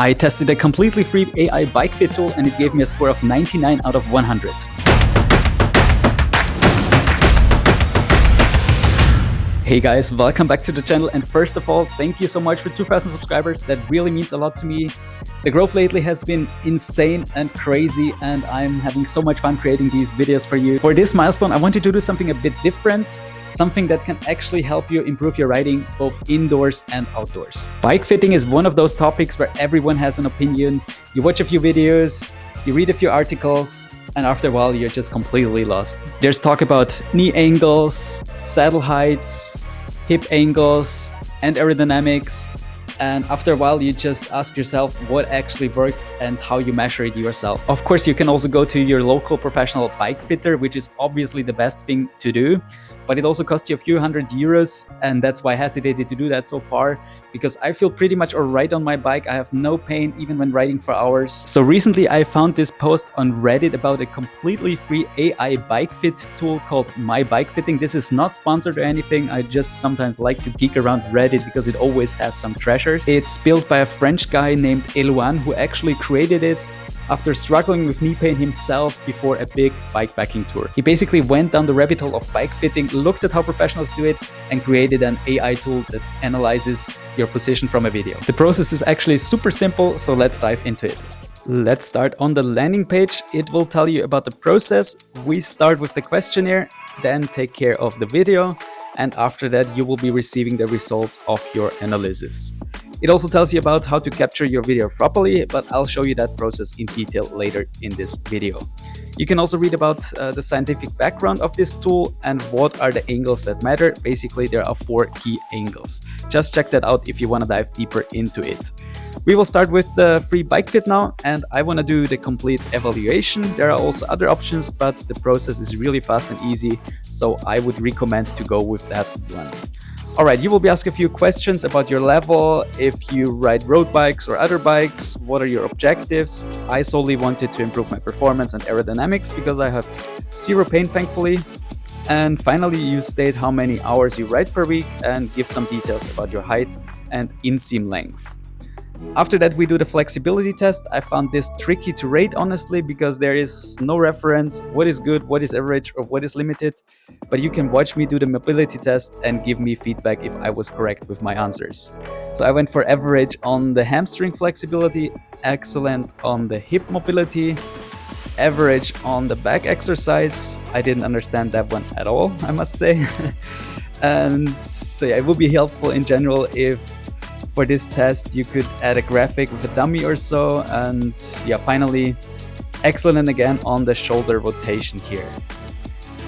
I tested a completely free AI bike fit tool and it gave me a score of 99 out of 100. Hey guys, welcome back to the channel, and first of all, thank you so much for 2,000 subscribers. That really means a lot to me. The growth lately has been insane and crazy, and I'm having so much fun creating these videos for you. For this milestone, I wanted to do something a bit different, something that can actually help you improve your riding both indoors and outdoors. Bike fitting is one of those topics where everyone has an opinion. You watch a few videos, you read a few articles, and after a while you're just completely lost. There's talk about knee angles, saddle heights, hip angles, and aerodynamics. And after a while you just ask yourself what actually works and how you measure it yourself. Of course, you can also go to your local professional bike fitter, which is obviously the best thing to do. But it also costs you a few €100, and that's why I hesitated to do that so far, because I feel pretty much alright on my bike. I have no pain even when riding for hours. So recently I found this post on Reddit about a completely free AI bike fit tool called My Bike Fitting. This is not sponsored or anything. I just sometimes like to geek around Reddit because it always has some treasures. It's built by a French guy named Elouan, who actually created it after struggling with knee pain himself before a big bikepacking tour. He basically went down the rabbit hole of bike fitting, looked at how professionals do it, and created an AI tool that analyzes your position from a video. The process is actually super simple, so let's dive into it. Let's start on the landing page. It will tell you about the process. We start with the questionnaire, then take care of the video, and after that you will be receiving the results of your analysis. It also tells you about how to capture your video properly, but I'll show you that process in detail later in this video. You can also read about the scientific background of this tool and what are the angles that matter. Basically, there are 4 key angles. Just check that out if you want to dive deeper into it. We will start with the free bike fit now, and I want to do the complete evaluation. There are also other options, but the process is really fast and easy, so I would recommend to go with that one. Alright, you will be asked a few questions about your level, if you ride road bikes or other bikes, what are your objectives. I solely wanted to improve my performance and aerodynamics because I have zero pain, thankfully. And finally, you state how many hours you ride per week and give some details about your height and inseam length. After that, we do the flexibility test. I found this tricky to rate, honestly, because there is no reference what is good, what is average, or what is limited. But you can watch me do the mobility test and give me feedback if I was correct with my answers. So I went for average on the hamstring flexibility, excellent on the hip mobility, average on the back exercise. I didn't understand that one at all, I must say. And so yeah, it would be helpful in general if for this test you could add a graphic with a dummy or so. And yeah, finally, excellent again on the shoulder rotation here.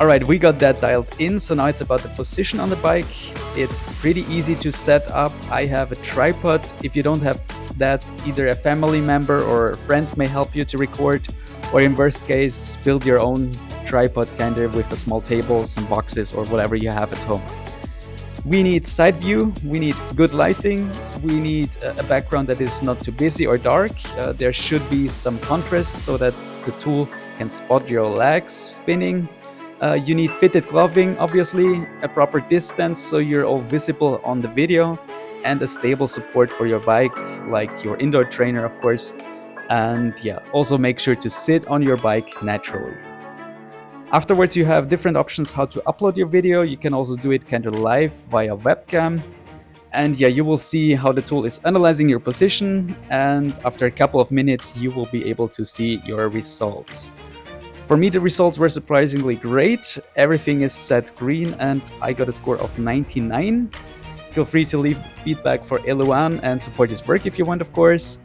Alright, we got that dialed in, so now it's about the position on the bike. It's pretty easy to set up. I have a tripod. If you don't have that, either a family member or a friend may help you to record, or in worst case, build your own tripod kind of with a small table, some boxes, or whatever you have at home. We need side view, we need good lighting, we need a background that is not too busy or dark. There should be some contrast so that the tool can spot your legs spinning. You need fitted gloving, obviously, a proper distance so you're all visible on the video, and a stable support for your bike, like your indoor trainer, of course. And yeah, also make sure to sit on your bike naturally. Afterwards, you have different options how to upload your video. You can also do it kind of live via webcam. And yeah, you will see how the tool is analyzing your position. And after a couple of minutes, you will be able to see your results. For me, the results were surprisingly great. Everything is set green and I got a score of 99. Feel free to leave feedback for Elouan and support his work if you want, of course.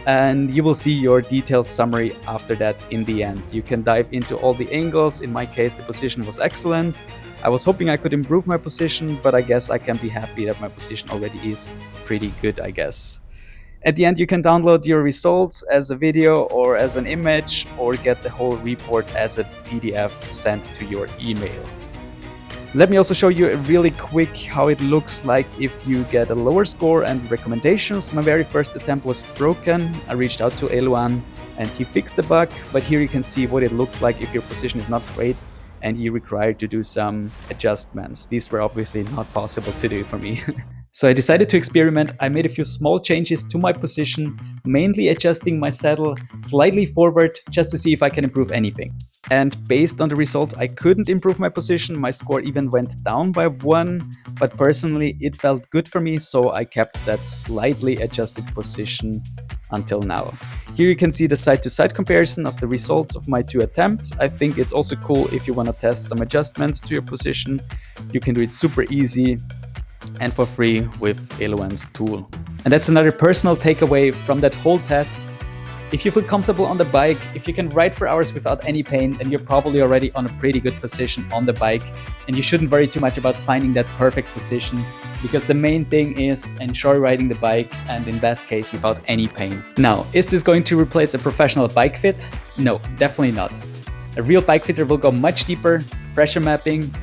And you will see your detailed summary after that in the end. You can dive into all the angles. In my case, the position was excellent. I was hoping I could improve my position, but I guess I can be happy that my position already is pretty good, I guess. At the end, you can download your results as a video or as an image, or get the whole report as a PDF sent to your email. Let me also show you really quick how it looks like if you get a lower score and recommendations. My very first attempt was broken. I reached out to Elouan and he fixed the bug, but here you can see what it looks like if your position is not great and you're required to do some adjustments. These were obviously not possible to do for me. So I decided to experiment. I made a few small changes to my position, mainly adjusting my saddle slightly forward just to see if I can improve anything. And based on the results, I couldn't improve my position. My score even went down by 1, but personally it felt good for me, so I kept that slightly adjusted position until now. Here you can see the side-to-side comparison of the results of my 2 attempts. I think it's also cool if you want to test some adjustments to your position. You can do it super easy and for free with Eloan's tool. And that's another personal takeaway from that whole test. If you feel comfortable on the bike, if you can ride for hours without any pain, then you're probably already on a pretty good position on the bike, and you shouldn't worry too much about finding that perfect position, because the main thing is enjoy riding the bike, and in best case without any pain. Now, is this going to replace a professional bike fit? No, definitely not. A real bike fitter will go much deeper, pressure mapping,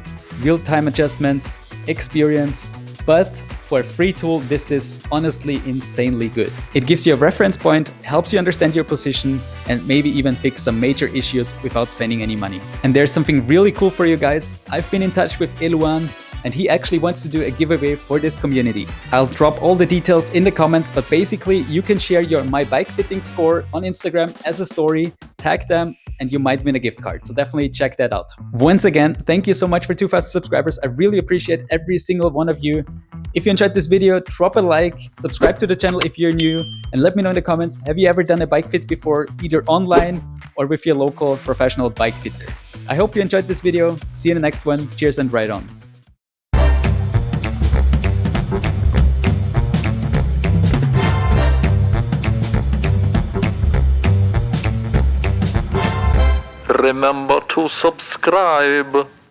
real-time adjustments, experience, but for a free tool, this is honestly insanely good. It gives you a reference point, helps you understand your position, and maybe even fix some major issues without spending any money. And there's something really cool for you guys. I've been in touch with Eloan, and he actually wants to do a giveaway for this community. I'll drop all the details in the comments, but basically you can share your My Bike Fitting score on Instagram as a story, tag them, and you might win a gift card. So definitely check that out. Once again, thank you so much for 2,000 subscribers. I really appreciate every single one of you. If you enjoyed this video, drop a like, subscribe to the channel if you're new, and let me know in the comments, have you ever done a bike fit before, either online or with your local professional bike fitter? I hope you enjoyed this video. See you in the next one. Cheers and ride on. Remember to subscribe.